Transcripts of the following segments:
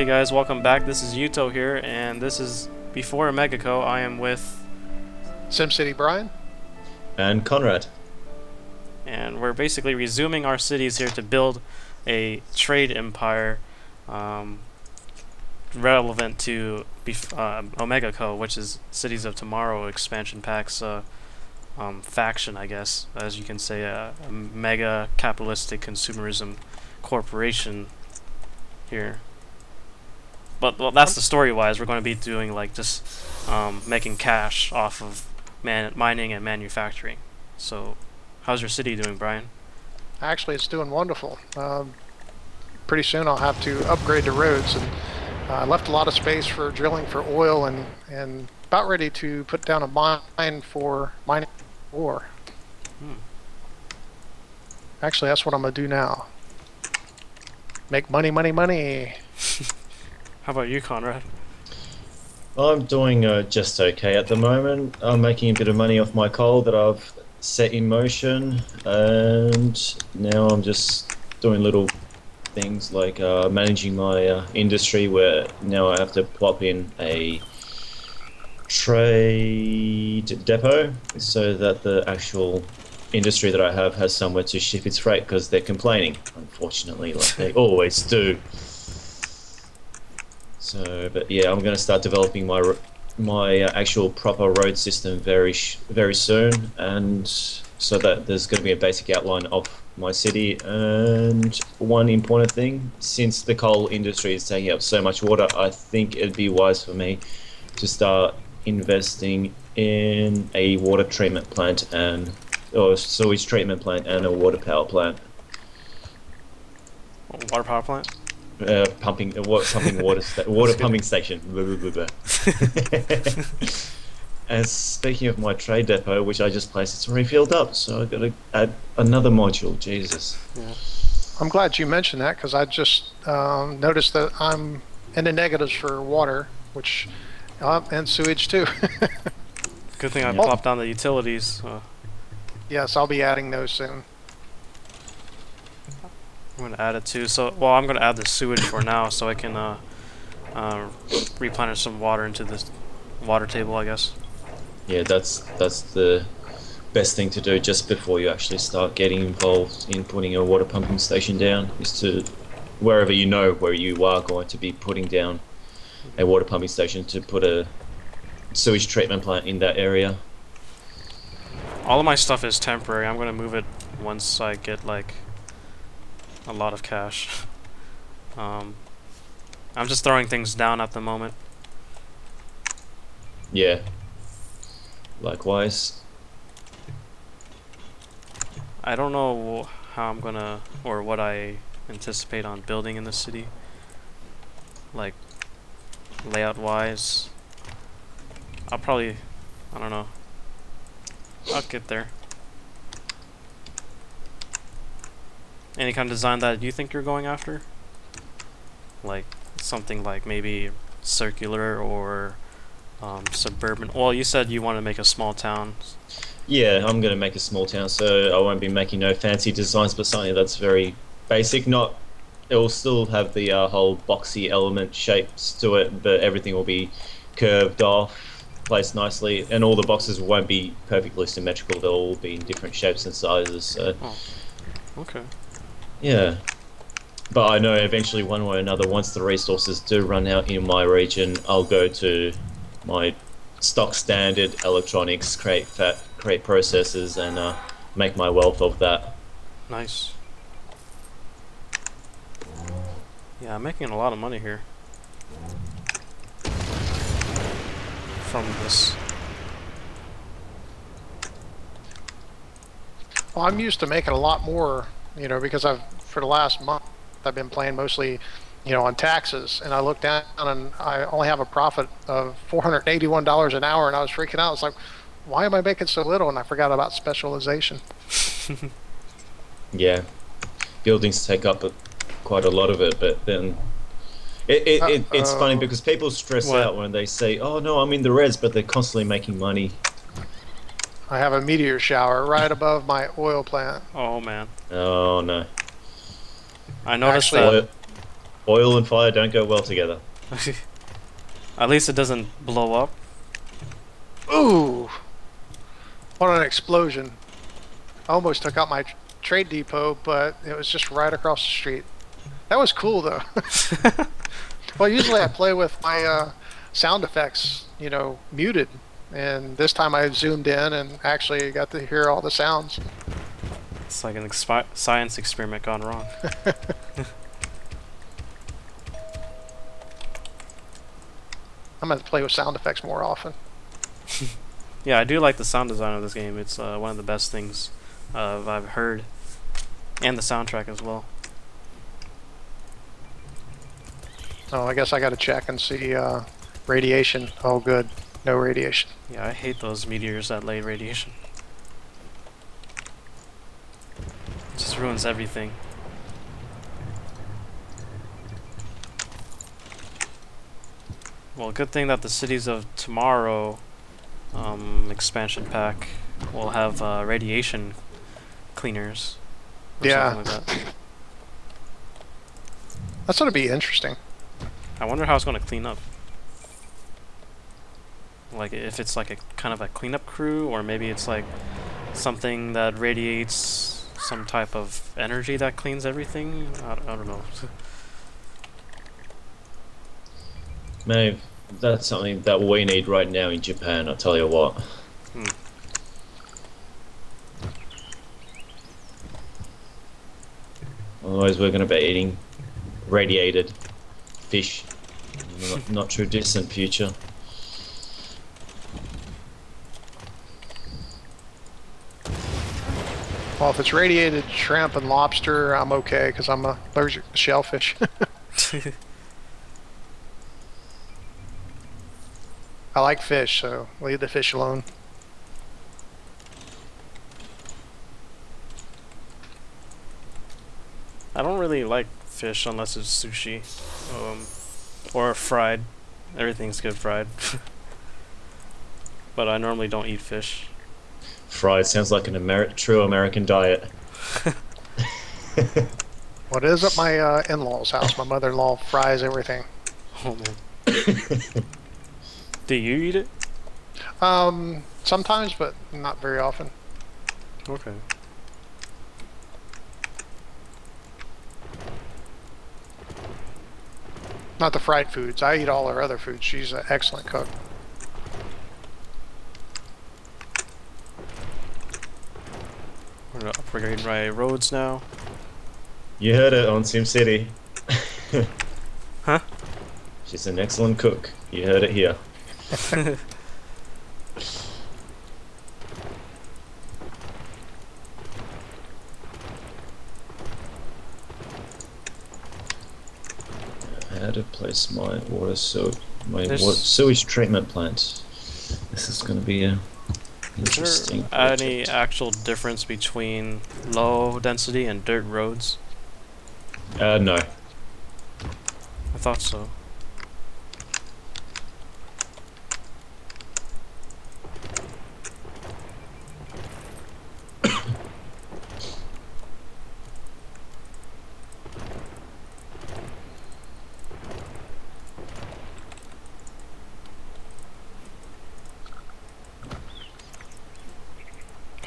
Hey guys, welcome back. This is Yuttho here, and this is before OmegaCo. I am with, SimCity Brian? And Konrad. and we're basically resuming our cities here to build a trade empire um, relevant to OmegaCo, which is Cities of Tomorrow expansion packs faction, I guess, as you can say, a mega capitalistic consumerism corporation here. But well, that's the story-wise. We're going to be doing like just making cash off of mining and manufacturing. So, how's your city doing, Brian? Actually, it's doing wonderful. Pretty soon I'll have to upgrade the roads, and I left a lot of space for drilling for oil and about ready to put down a mine for mining ore. Hmm. Actually, that's what I'm going to do now. Make money, money, money. How about you, Conrad? I'm doing just okay at the moment. I'm making a bit of money off my coal that I've set in motion, and now I'm just doing little things like managing my industry, where now I have to plop in a trade depot so that the actual industry that I have has somewhere to ship its freight, because they're complaining, unfortunately, like they always do. So, but yeah, I'm going to start developing my actual proper road system very soon, and so that there's going to be a basic outline of my city. And one important thing, since the coal industry is taking up so much water, I think it'd be wise for me to start investing in a water treatment plant or sewage treatment plant and a water power plant. Water power plant? Pumping water pumping station. And speaking of my trade depot, which I just placed, it's already filled up, so I've got to add another module. Jesus. Yeah. I'm glad you mentioned that, because I just noticed that I'm in the negatives for water, which and sewage too. Good thing I Yeah. plopped down the utilities. Yes, I'll be adding those soon. I'm gonna add it too. So, well, I'm gonna add the sewage for now, so I can replenish some water into this water table, I guess. Yeah, that's the best thing to do just before you actually start getting involved in putting a water pumping station down, is to wherever you know where you are going to be putting down a water pumping station, to put a sewage treatment plant in that area. All of my stuff is temporary. I'm gonna move it once I get like a lot of cash. I'm just throwing things down at the moment. Yeah. Likewise. I don't know how I'm gonna, or what I anticipate on building in the city. Like, layout wise. I'll probably, I don't know. I'll get there. Any kind of design that you think you're going after? Like, something like maybe circular or suburban. Well, you said you want to make a small town. Yeah, I'm gonna make a small town, so I won't be making no fancy designs, but something that's very basic. Not, it will still have the whole boxy element shapes to it, but everything will be curved off, placed nicely, and all the boxes won't be perfectly symmetrical. They'll all be in different shapes and sizes. So Oh, okay. yeah, but I know eventually, one way or another, once the resources do run out in my region, I'll go to my stock standard electronics, create processors, and make my wealth of that. Nice. Yeah, I'm making a lot of money here from this. Well, I'm used to making a lot more, because for the last month I've been playing mostly, on taxes, and I looked down and I only have a profit of $481 an hour, and I was freaking out. I was like, why am I making so little? And I forgot about specialization. Yeah, buildings take up quite a lot of it, but then it's funny because people stress What? out when they say, "Oh no, I'm in the reds," but they're constantly making money. I have a meteor shower right above my oil plant. Oh man, Oh no. I noticed Actually, that. Oil and fire don't go well together. At least it doesn't blow up. Ooh! What an explosion. I almost took out my trade depot, but it was just right across the street. That was cool, though. Well, usually I play with my sound effects, muted. And this time I zoomed in and actually got to hear all the sounds. It's like an science experiment gone wrong. I'm going to play with sound effects more often. Yeah, I do like the sound design of this game. It's one of the best things I've heard. And the soundtrack as well. Oh, I guess I got to check and see radiation. Oh, good. No radiation. Yeah, I hate those meteors that lay radiation. It just ruins everything. Well, good thing that the Cities of Tomorrow expansion pack will have radiation cleaners. Or Yeah. something like that. That's going to be interesting. I wonder how it's going to clean up. Like if it's like a kind of a cleanup crew, or maybe it's like something that radiates some type of energy that cleans everything. I don't know. Man, that's something that we need right now in Japan, I'll tell you what. Hmm. Otherwise we're going to be eating radiated fish in the not too distant future. Well, if it's radiated shrimp and lobster, I'm okay because I'm allergic to shellfish. I like fish, so leave the fish alone. I don't really like fish unless it's sushi, or fried. Everything's good fried. But I normally don't eat fish. Fried sounds like an true American diet. Well, it is at my in-laws' house. My mother-in-law fries everything. Oh man. Do you eat it? Sometimes, but not very often. Okay. Not the fried foods. I eat all her other foods. She's an excellent cook. We're gonna upgrade my roads now. You heard it on SimCity. Huh? She's an excellent cook. You heard it here. How to place my sewage treatment plant. This is going to be a interesting. Is there any actual difference between low density and dirt roads? No. I thought so.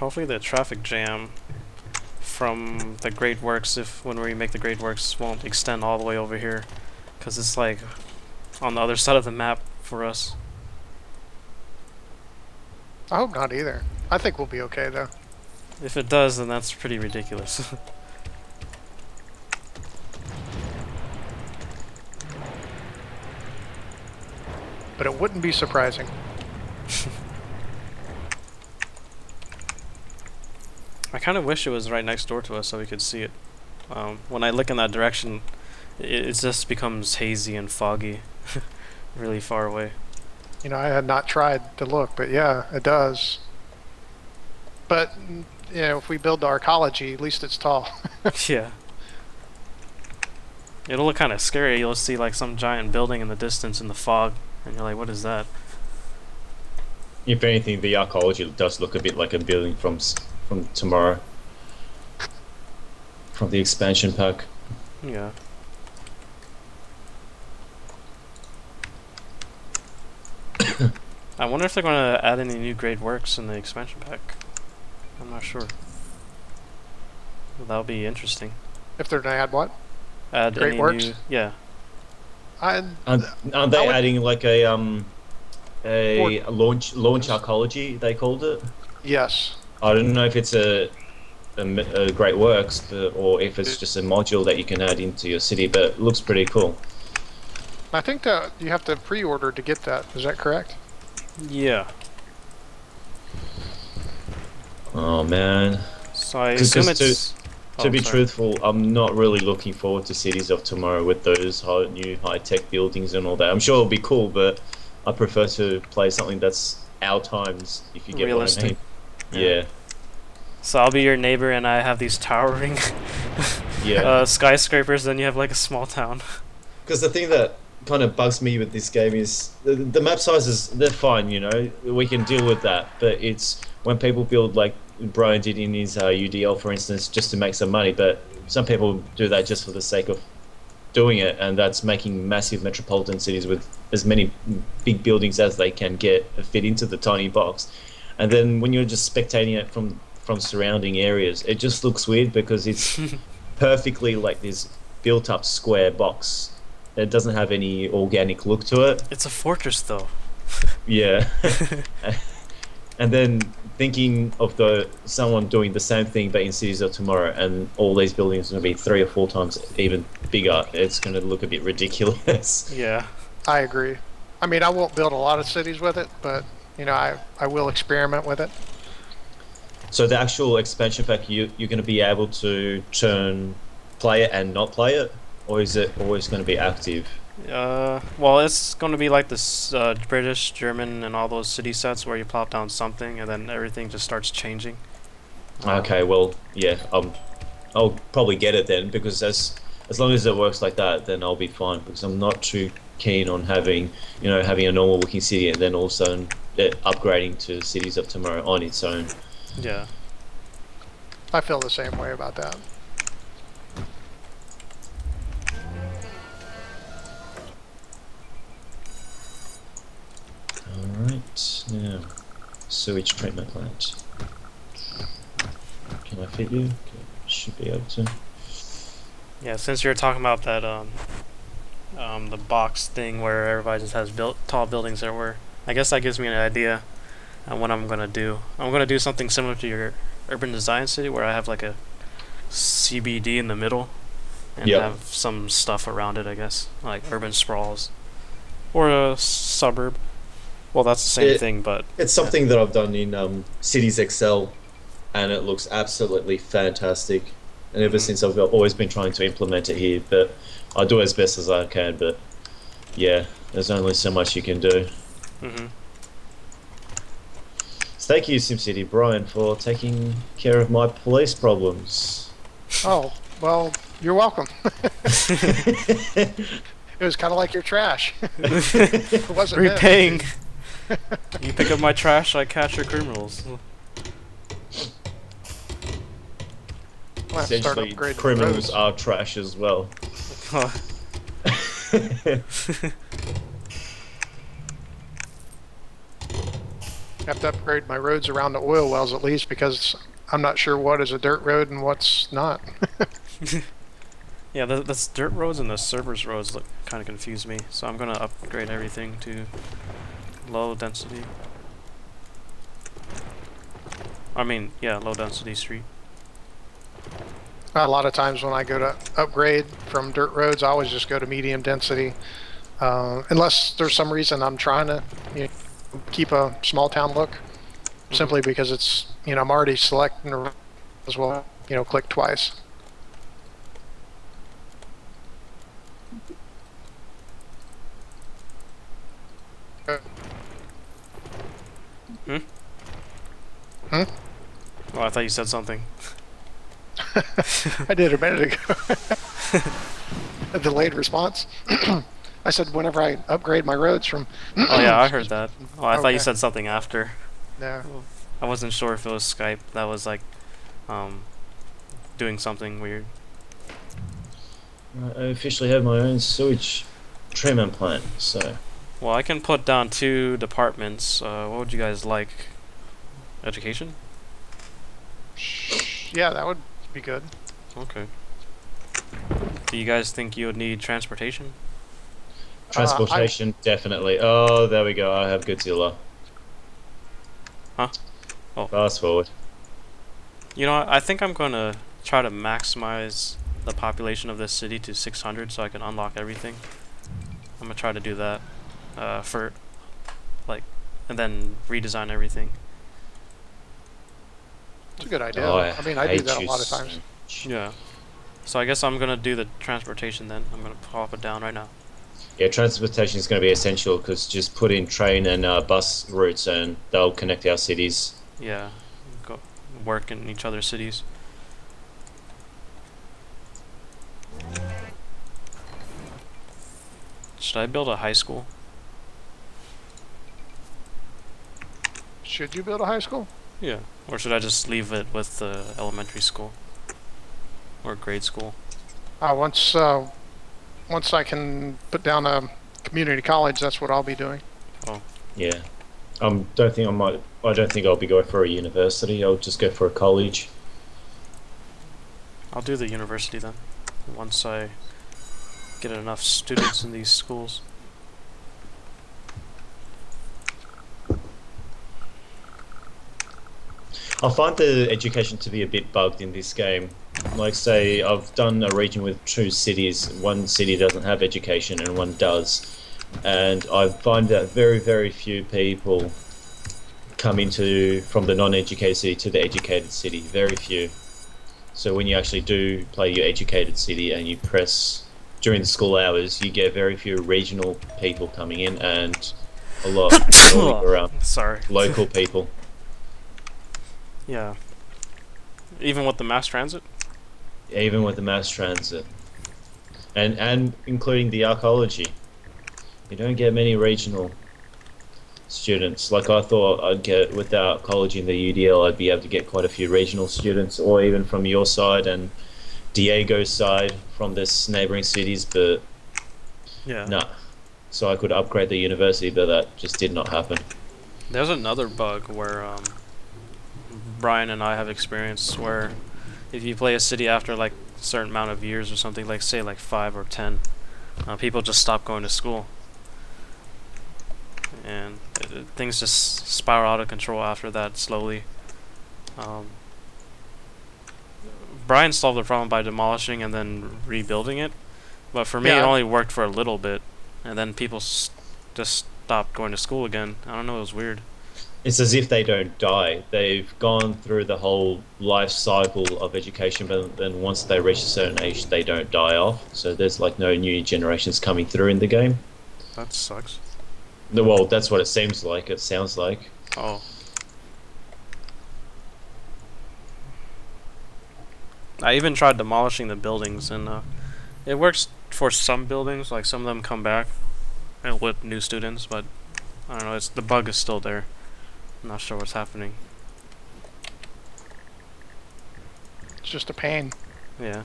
Hopefully the traffic jam from the Great Works, when we make the Great Works, won't extend all the way over here, because it's like on the other side of the map for us. I hope not either. I think we'll be okay, though. If it does, then that's pretty ridiculous. But it wouldn't be surprising. I kind of wish it was right next door to us so we could see it. When I look in that direction, it just becomes hazy and foggy, really far away. I had not tried to look, but yeah, it does. But, if we build the arcology, at least it's tall. Yeah. It'll look kind of scary. You'll see like some giant building in the distance in the fog, and you're like, what is that? If anything, the archaeology does look a bit like a building from tomorrow, from the expansion pack. Yeah. I wonder if they're going to add any new grade works in the expansion pack. I'm not sure. That'll be interesting. If they're gonna add what? Add Great any works? new, yeah. Aren't they would- adding like a launch arcology? They called it. Yes. I don't know if it's a great works, or if it's just a module that you can add into your city, but it looks pretty cool. I think that you have to pre-order to get that. Is that correct? Yeah. Oh man. So I 'Cause assume just it's... To Oh, be sorry. truthful, I'm not really looking forward to Cities of Tomorrow with those new high-tech buildings and all that. I'm sure it'll be cool, but I prefer to play something that's our times, if you get Realistic. what I mean. Yeah. So I'll be your neighbor and I have these towering Yeah. skyscrapers, then you have like a small town. Because the thing that kind of bugs me with this game is the map sizes, they're fine, you know, we can deal with that, but it's when people build like Brian did in his UDL, for instance, just to make some money, but some people do that just for the sake of doing it, and that's making massive metropolitan cities with as many big buildings as they can get fit into the tiny box. And then when you're just spectating it from surrounding areas, it just looks weird because it's perfectly like this built up square box. It doesn't have any organic look to it. It's a fortress though. Yeah. And then thinking of someone doing the same thing but in Cities of Tomorrow, and all these buildings are going to be 3 or 4 times even bigger, it's going to look a bit ridiculous. Yeah. I agree. I mean, I won't build a lot of cities with it, but you know, I will experiment with it. So the actual expansion pack, you're going to be able to play it and not play it, or is it always going to be active? Well, it's going to be like this British, German, and all those city sets where you plop down something and then everything just starts changing. Okay, well, yeah, I'll probably get it then, because as long as it works like that, then I'll be fine, because I'm not too keen on having a normal looking city and then also upgrading to Cities of Tomorrow on its own. Yeah. I feel the same way about that. Alright, now, sewage treatment plant. Can I fit you? Okay, should be able to. Yeah, since you're talking about that the box thing where everybody just has tall buildings everywhere, I guess that gives me an idea on what I'm gonna do. I'm gonna do something similar to your urban design city where I have like a CBD in the middle and Yep. have some stuff around it, I guess, like urban sprawls or a suburb. Well, that's the same thing, but It's something that I've done in Cities Excel, and it looks absolutely fantastic. And ever since, I've always been trying to implement it here, but I do as best as I can. But yeah, there's only so much you can do. mm-hmm. So thank you, SimCity Brian, for taking care of my police problems. Oh, well, you're welcome. It was kind of like your trash. It wasn't meant. Repaying. You pick up my trash, I catch your criminals. We'll have to start Essentially, upgrading the criminals roads. are trash as well. Have to upgrade my roads around the oil wells at least, because I'm not sure what is a dirt road and what's not. Yeah, the dirt roads and the servers roads look kind of confuse me, so I'm gonna upgrade everything to low density. I mean, yeah, low density street. A lot of times when I go to upgrade from dirt roads, I always just go to medium density. Unless there's some reason I'm trying to keep a small town look, simply because it's, I'm already selecting the road as well, click twice. Oh, I thought you said something. I did a minute ago. A delayed response. I said whenever I upgrade my roads from... Oh yeah, I heard that. Oh, I thought you Okay. said something after. No. I wasn't sure if it was Skype that was like, doing something weird. I officially have my own sewage treatment plant, so Well, I can put down 2 departments. What would you guys like? Education? Yeah, that would be good. Okay. Do you guys think you would need transportation? I Transportation, definitely. Oh, there we go. I have Godzilla. Huh? Oh. Fast forward. You know what? I think I'm gonna try to maximize the population of this city to 600 so I can unlock everything. I'm gonna try to do that. For like, and then redesign everything. It's a good idea. Oh, I mean, I do hate that a you lot of so times. much. Yeah. So I guess I'm gonna do the transportation then. I'm gonna pop it down right now. Yeah, transportation is going to be essential because just put in train and bus routes and they'll connect our cities. Yeah. Go work in each other's cities. Should I build a high school? Should you build a high school? Yeah. Or should I just leave it with the elementary school? Or grade school? Once I can put down a community college, that's what I'll be doing. Oh. Yeah. Don't think I might. I don't think I'll be going for a university. I'll just go for a college. I'll do the university then. Once I get enough students in these schools. I find the education to be a bit bugged in this game. Like, say, I've done a region with 2 cities. One city doesn't have education and one does. And I find that very, very few people come into from the non-educated city to the educated city. Very few. So when you actually do play your educated city and you press during the school hours, you get very few regional people coming in and a lot around Sorry. local people. Yeah. Even with the mass transit? Even with the mass transit. And including the archaeology. You don't get many regional students. Like I thought I'd get with the archaeology in the UDL, I'd be able to get quite a few regional students, or even from your side and Diego's side from this neighboring cities, but Yeah. nah. So I could upgrade the university, but that just did not happen. There's another bug where Brian and I have experienced where if you play a city after like a certain amount of years or something, like say like 5 or 10, people just stop going to school. And things just spiral out of control after that slowly. Brian solved the problem by demolishing and then rebuilding it, but for me it Yeah. only worked for a little bit, and then people just stopped going to school again. I don't know, it was weird. It's as if they don't die. They've gone through the whole life cycle of education, but then once they reach a certain age, they don't die off. So there's like no new generations coming through in the game. That sucks. Well, that's what it seems like. It sounds like. Oh. I even tried demolishing the buildings, and it works for some buildings. Like some of them come back with new students, but I don't know. The bug is still there. I'm not sure what's happening. It's just a pain. Yeah.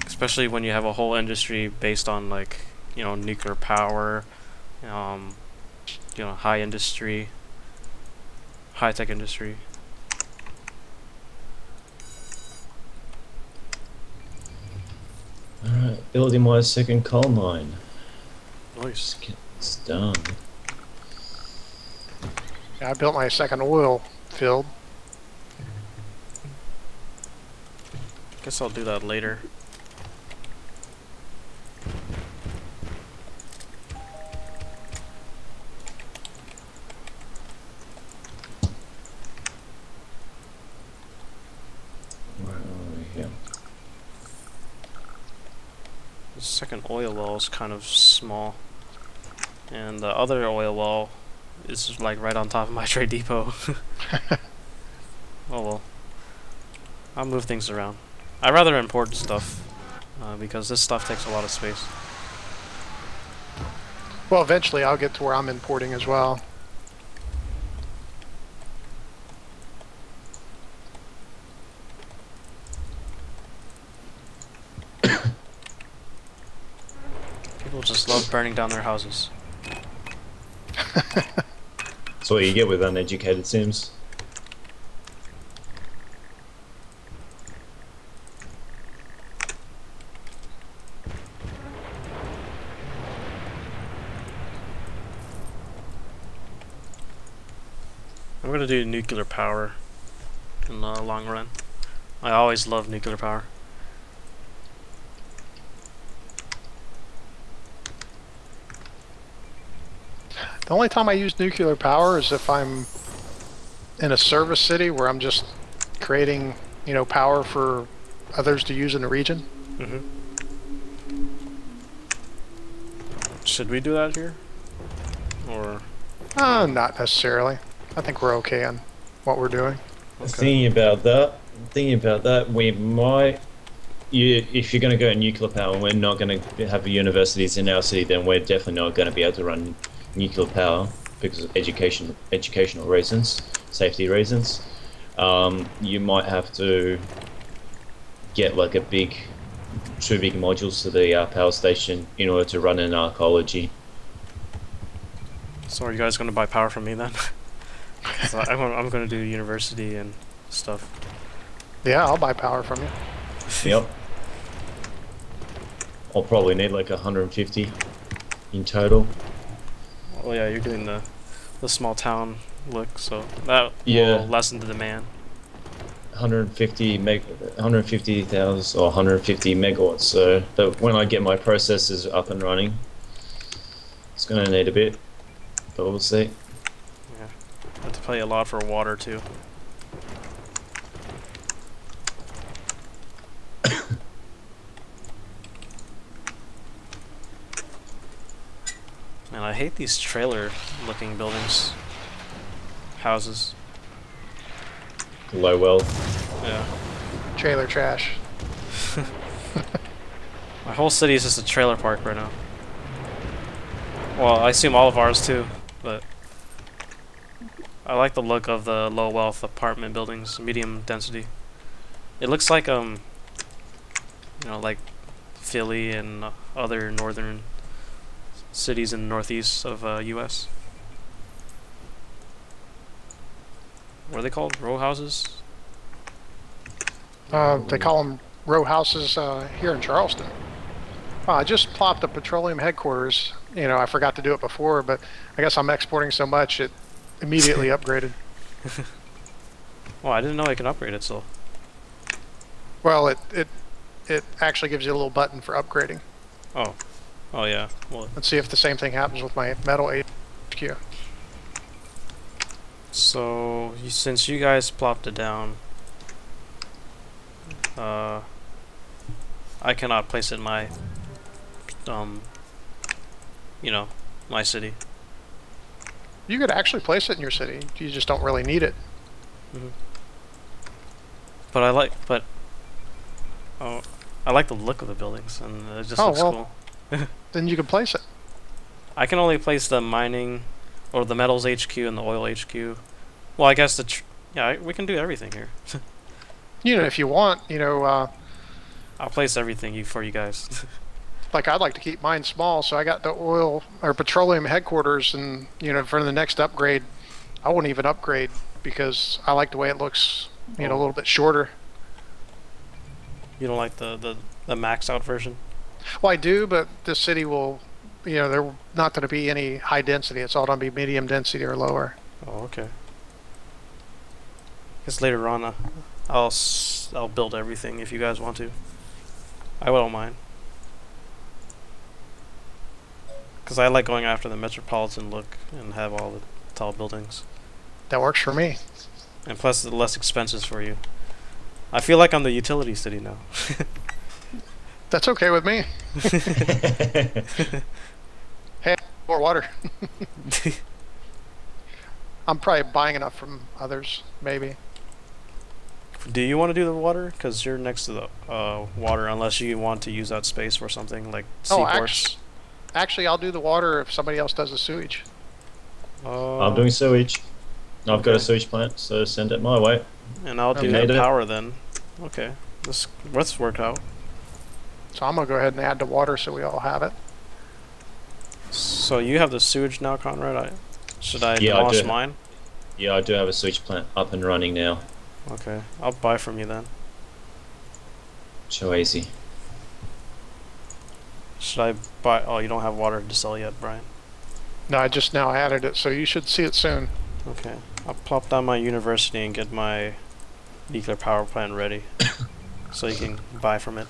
Especially when you have a whole industry based on like nuclear power, high industry, high tech industry. Alright, building my second coal mine. Nice. It's done. Yeah, I built my second oil field. Guess I'll do that later. Where are we here? The second oil well is kind of small, and the other oil well is like right on top of my trade depot. Oh well. I'll move things around. I'd rather import stuff because this stuff takes a lot of space. Well, eventually I'll get to where I'm importing as well. People People just love burning down their houses. That's what you get with uneducated Sims. I'm gonna do nuclear power in the long run. I always love nuclear power. The only time I use nuclear power is if I'm in a service city where I'm just creating, power for others to use in the region. hmm Should we do that here? Or Not necessarily. I think we're okay on what we're doing. okay. Thinking about that, we might. If you're going to go nuclear power, and we're not going to have universities in our city, then we're definitely not going to be able to run nuclear power because of educational reasons, safety reasons. You might have to get like two big modules to the power station in order to run an archaeology. So are you guys gonna buy power from me then? 'Cause I'm gonna do university and stuff. Yeah, I'll buy power from you. Yep. I'll probably need like 150 in total. Oh yeah, you're doing the small town look, so that Yeah. will lessen the demand. 150,000 or 150 megawatts. So that when I get my processors up and running, it's going to need a bit, but we'll see. Yeah, I have to pay a lot for water too. Man, I hate these trailer-looking buildings, houses. Low wealth. Yeah, Trailer trash. my whole city is just a trailer park right now. Well, I assume all of ours too, but I like the look of the low wealth apartment buildings, medium density. It looks like like Philly and other northern cities in the northeast of U.S. What are they called? Row houses? They call them row houses here in Charleston. I just plopped a petroleum headquarters. I forgot to do it before, but I guess I'm exporting so much it immediately upgraded. Well, I didn't know I could upgrade it still. Well, it actually gives you a little button for upgrading. Oh. Oh yeah. Well, Let's see if the same thing happens with my metal HQ. so since you guys plopped it down, I cannot place it in my, my city. You could actually place it in your city. You just don't really need it. But I like the look of the buildings, and it just Oh, looks well. cool. Then you can place it. I can only place the mining, or the metals HQ and the oil HQ. Well, I guess we can do everything here. If you want, I'll place everything for you guys. like I'd like to keep mine small, so I got the oil or petroleum headquarters, and for the next upgrade, I won't even upgrade because I like the way it looks. A little bit shorter. You don't like the maxed out version? Well, I do, but this city will, there not going to be any high density. It's all going to be medium density or lower. Oh, okay. Guess later on, I'll build everything if you guys want to. I don't mind. Because I like going after the metropolitan look and have all the tall buildings. That works for me. And plus, the less expenses for you. I feel like I'm the utility city now. That's okay with me. Hey, more water. I'm probably buying enough from others, maybe. Do you want to do the water? Because you're next to the water, unless you want to use that space for something like seaports. Actually, I'll do the water if somebody else does the sewage. I'm doing sewage. I've got a sewage plant, so send it my way. And I'll do the power then. Okay, let's work out. So I'm gonna go ahead and add the water so we all have it. So you have the sewage now, Conrad? Should I Yeah, I demolish do. mine? Yeah, I do have a sewage plant up and running now. Okay, I'll buy from you then. So easy. Should I buy? Oh, you don't have water to sell yet, Brian. No, I just now added it, so you should see it soon. Okay, I'll plop down my university and get my nuclear power plant ready, so you can buy from it.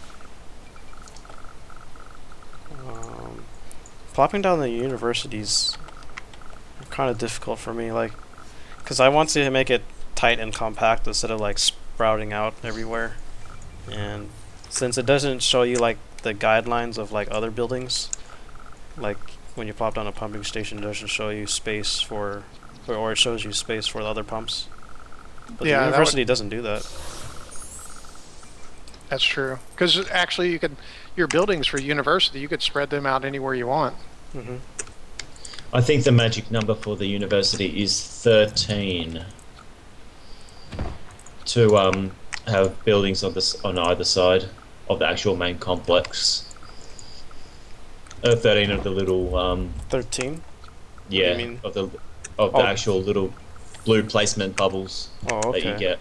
Plopping down the universities kind of difficult for me, like, because I want to make it tight and compact instead of like sprouting out everywhere. And since it doesn't show you like the guidelines of like other buildings, like when you plop down a pumping station, it doesn't show you space for, or it shows you space for the other pumps. But Yeah, the university doesn't do that. That's true. Because actually, your buildings for university, you could spread them out anywhere you want. Hmm. I think the magic number for the university is 13 to have buildings on either side of the actual main complex. 13 of the little 13? yeah, you mean? of the Oh. actual little blue placement bubbles Oh, that you okay. get.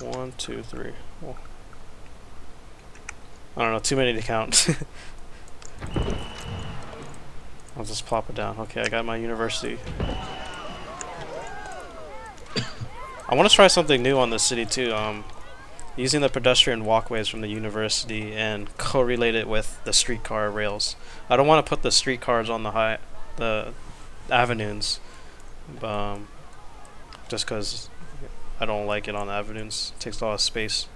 1, 2, 3. Oh. I don't know, too many to count. I'll just plop it down. Okay, I got my university. I want to try something new on the city too. Using the pedestrian walkways from the university and correlate it with the streetcar rails. I don't want to put the streetcars on the avenues, just because I don't like it on the avenues. It takes a lot of space.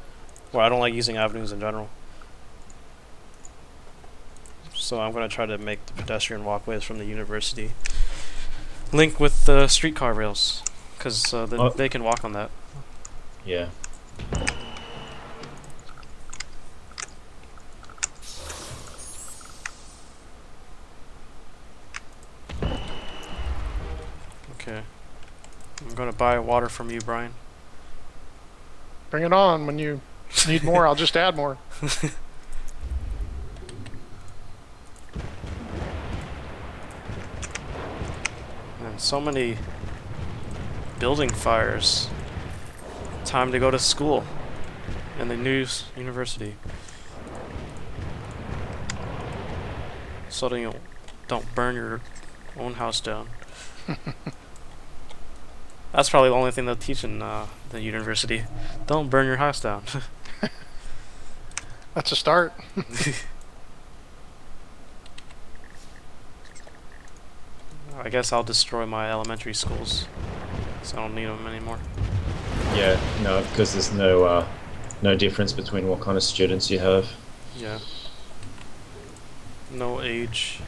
Well, I don't like using avenues in general. So I'm going to try to make the pedestrian walkways from the university link with the streetcar rails, because they can walk on that. Yeah. Okay. I'm going to buy water from you, Brian. Bring it on. When you need more, I'll just add more. And so many building fires. Time to go to school in the news university. So that you don't burn your own house down. That's probably the only thing they'll teach in the university. Don't burn your house down. That's a start. I guess I'll destroy my elementary schools, so I don't need them anymore. Yeah, no, because there's no difference between what kind of students you have. Yeah. No age.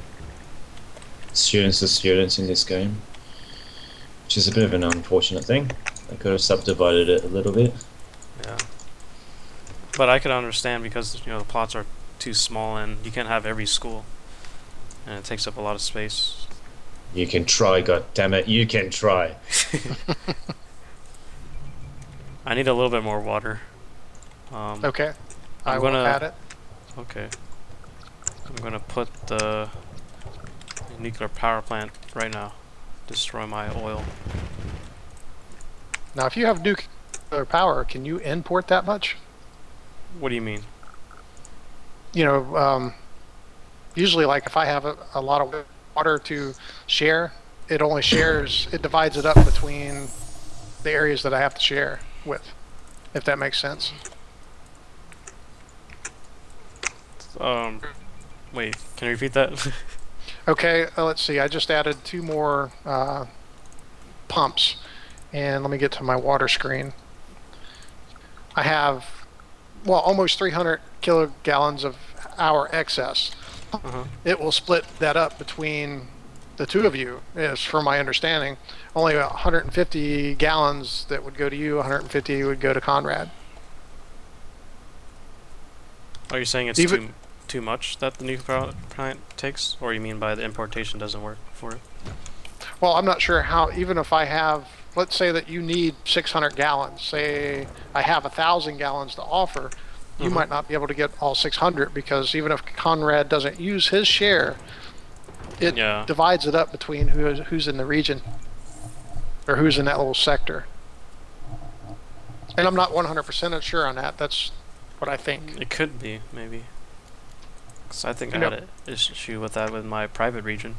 Students are students in this game, which is a bit of an unfortunate thing. They could have subdivided it a little bit. Yeah. But I could understand because, you know, the plots are too small and you can't have every school. And it takes up a lot of space. You can try, god damn it, you can try. I need a little bit more water. Okay. I I'm will gonna- add it. Okay. I'm gonna put the nuclear power plant right now. Destroy my oil. Now, if you have nuclear power, can you import that much? What do you mean? You know, usually, like if I have a lot of water to share, it only shares, it divides it up between the areas that I have to share with, if that makes sense. Wait, can you repeat that? Okay, let's see. I just added 2 more pumps, and let me get to my water screen. I have, well, almost 300 kilogallons of hour excess. Uh-huh. It will split that up between the 2 of you, is from my understanding. Only 150 gallons that would go to you, 150 would go to Konrad. Are you saying it's Even- too much that the nuclear power plant takes? Or you mean by the importation doesn't work for it? Well, I'm not sure how, even if I have, let's say that you need 600 gallons, say I have 1,000 gallons to offer, you Mhm. might not be able to get all 600 because even if Conrad doesn't use his share, it Yeah. divides it up between who's in the region or who's in that little sector. And I'm not 100% sure on that. That's what I think. It could be, maybe. 'Cause I think I You know, had an issue with that with my private region.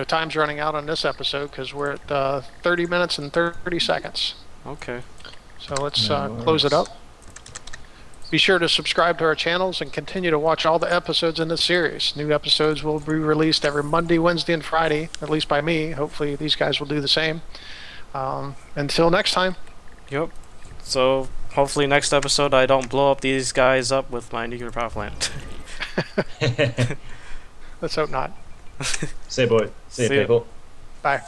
time's running out on this episode because we're at 30 minutes and 30 seconds. Okay. So let's No close it worries. up. Be sure to subscribe to our channels and continue to watch all the episodes in this series. New episodes will be released every Monday, Wednesday, and Friday, at least by me. Hopefully these guys will do the same. Until next time. Yep. So hopefully next episode I don't blow up these guys up with my nuclear power plant. Let's hope not. See you, boy. See you, See ya. people. Bye.